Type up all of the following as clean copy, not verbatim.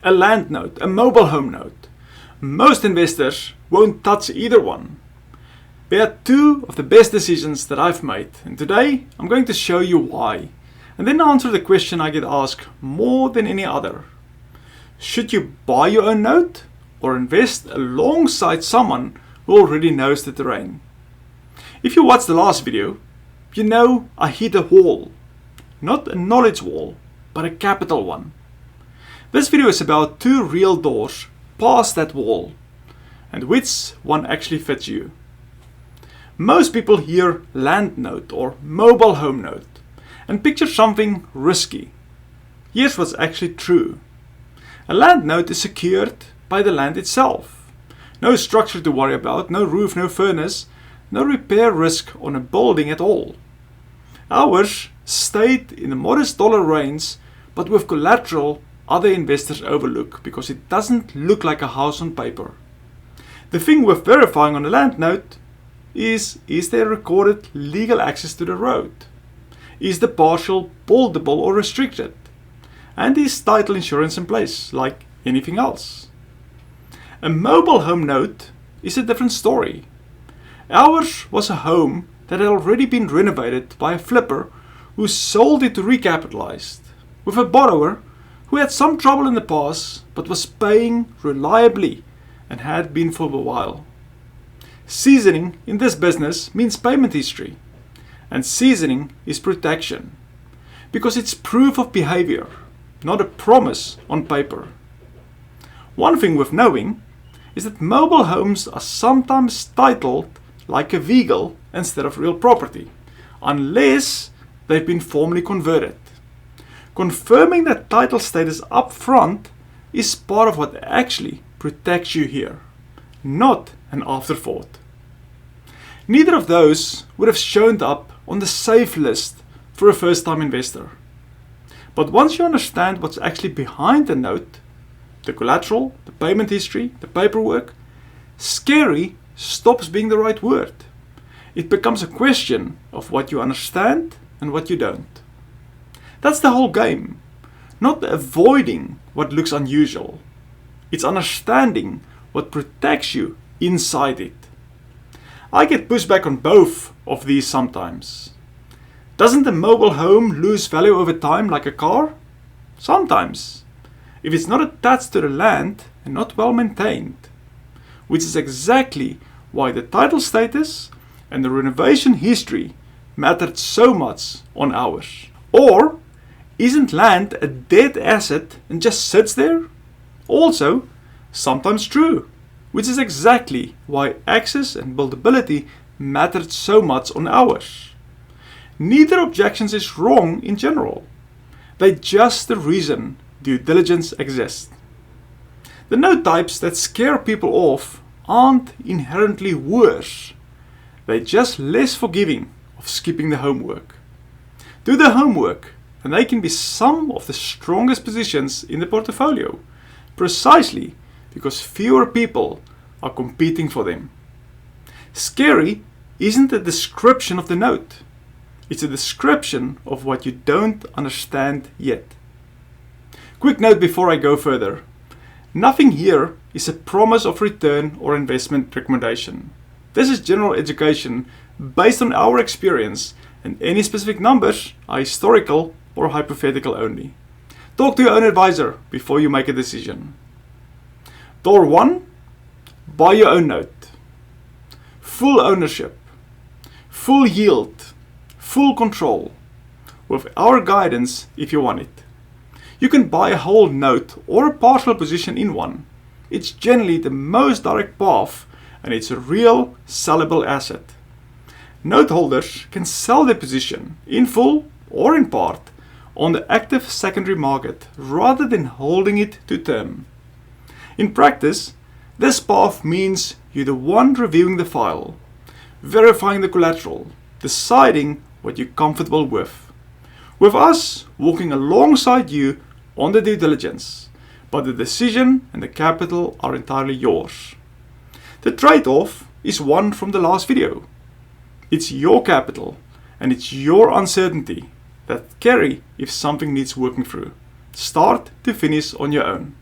a land note, a mobile home note. Most investors won't touch either one. They are two of the best decisions that I've made, and today I'm going to show you why, and then answer the question I get asked more than any other. Should you buy your own note or invest alongside someone who already knows the terrain? If you watched the last video, you know I hit a wall. Not a knowledge wall, but a capital one. This video is about two real doors past that wall, and which one actually fits you. Most people hear land note or mobile home note and picture something risky. Here's what's actually true. A land note is secured by the land itself. No structure to worry about, no roof, no furnace, no repair risk on a building at all. Ours stayed in the modest dollar range, but with collateral other investors overlook because it doesn't look like a house on paper. The thing worth verifying on a land note is there recorded legal access to the road? Is the parcel buildable or restricted? And is title insurance in place, like anything else? A mobile home note is a different story. Ours was a home that had already been renovated by a flipper who sold it to recapitalized, with a borrower who had some trouble in the past but was paying reliably and had been for a while. Seasoning in this business means payment history, and seasoning is protection, because it's proof of behavior, not a promise on paper. One thing worth knowing is that mobile homes are sometimes titled like a vehicle instead of real property, unless they've been formally converted. Confirming that title status up front is part of what actually protects you here, not an afterthought. Neither of those would have shown up on the safe list for a first-time investor. But once you understand what's actually behind the note, the collateral, the payment history, the paperwork, scary stops being the right word. It becomes a question of what you understand and what you don't. That's the whole game. Not avoiding what looks unusual. It's understanding what protects you inside it. I get pushback on both of these sometimes. Doesn't a mobile home lose value over time like a car? Sometimes. If it's not attached to the land and not well maintained. Which is exactly why the title status and the renovation history mattered so much on ours. Or, isn't land a dead asset and just sits there? Also, sometimes true, which is exactly why access and buildability mattered so much on ours. Neither objections is wrong in general. They're just the reason due diligence exists. The note types that scare people off aren't inherently worse. They're just less forgiving of skipping the homework. Do the homework, and they can be some of the strongest positions in the portfolio, precisely because fewer people are competing for them. Scary isn't a description of the note. It's a description of what you don't understand yet. Quick note before I go further. Nothing here is a promise of return or investment recommendation. This is general education based on our experience, and any specific numbers are historical or hypothetical only. Talk to your own advisor before you make a decision. Door 1. Buy your own note. Full ownership, full yield, full control, with our guidance if you want it. You can buy a whole note or a partial position in one. It's generally the most direct path, and it's a real sellable asset. Note holders can sell their position in full or in part on the active secondary market rather than holding it to term. In practice, this path means you're the one reviewing the file, verifying the collateral, deciding what you're comfortable with. With us walking alongside you on the due diligence, but the decision and the capital are entirely yours. The trade-off is one from the last video. It's your capital and it's your uncertainty that carry if something needs working through, start to finish on your own.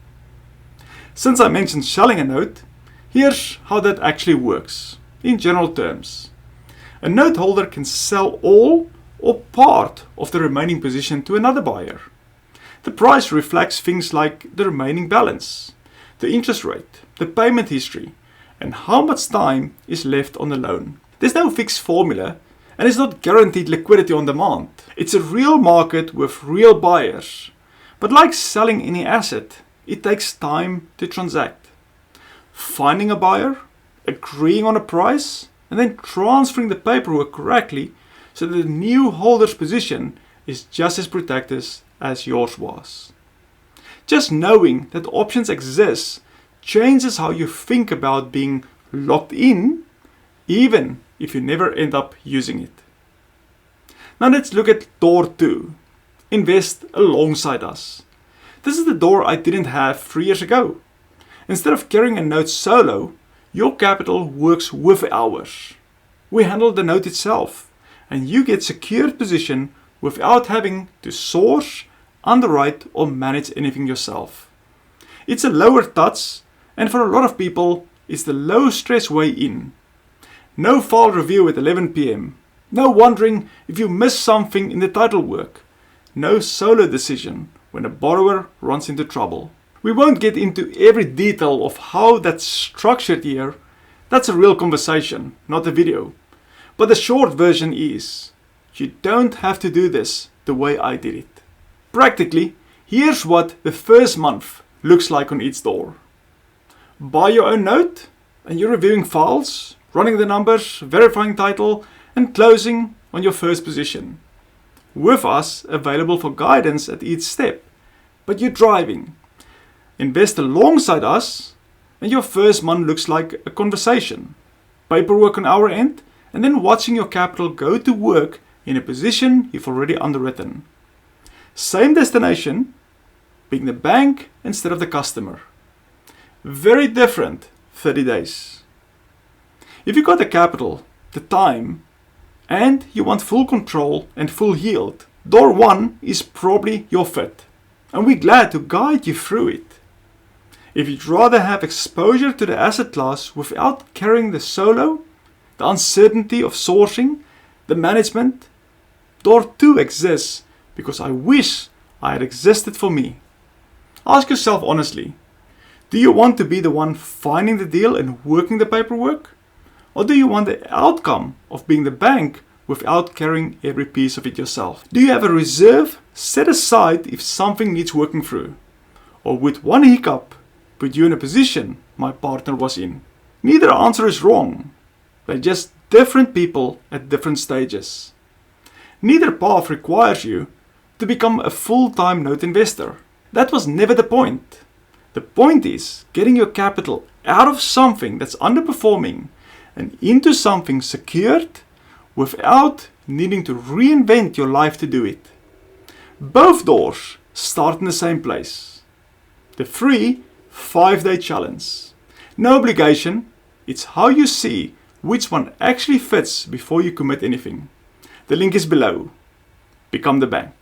Since I mentioned selling a note, here's how that actually works, in general terms. A note holder can sell all or part of the remaining position to another buyer. The price reflects things like the remaining balance, the interest rate, the payment history, and how much time is left on the loan. There's no fixed formula, and it's not guaranteed liquidity on demand. It's a real market with real buyers. But like selling any asset, it takes time to transact. Finding a buyer, agreeing on a price, and then transferring the paperwork correctly so that the new holder's position is just as protected as yours was. Just knowing that options exist changes how you think about being locked in, even if you never end up using it. Now let's look at door 2. Invest alongside us. This is the door I didn't have 3 years ago. Instead of carrying a note solo, your capital works with ours. We handle the note itself, and you get secured position without having to source, underwrite, or manage anything yourself. It's a lower touch, and for a lot of people, it's the low stress way in. No file review at 11 p.m. No wondering if you missed something in the title work. No solo decision when a borrower runs into trouble. We won't get into every detail of how that's structured here. That's a real conversation, not a video. But the short version is, you don't have to do this the way I did it. Practically, here's what the first month looks like on each door. Buy your own note, and you're reviewing files, running the numbers, verifying title, and closing on your first position. With us, available for guidance at each step, but you're driving. Invest alongside us, and your first month looks like a conversation. Paperwork on our end, and then watching your capital go to work in a position you've already underwritten. Same destination, being the bank instead of the customer. Very different 30 days. If you got the capital, the time, and you want full control and full yield, door 1 is probably your fit, and we're glad to guide you through it. If you'd rather have exposure to the asset class without carrying the solo, the uncertainty of sourcing, the management, door 2 exists because I wish I had existed for me. Ask yourself honestly, do you want to be the one finding the deal and working the paperwork? Or do you want the outcome of being the bank without carrying every piece of it yourself? Do you have a reserve set aside if something needs working through? Or would one hiccup put you in a position my partner was in? Neither answer is wrong. They're just different people at different stages. Neither path requires you to become a full-time note investor. That was never the point. The point is getting your capital out of something that's underperforming and into something secured without needing to reinvent your life to do it. Both doors start in the same place. The free 5-day challenge. No obligation, it's how you see which one actually fits before you commit anything. The link is below. Become the bank.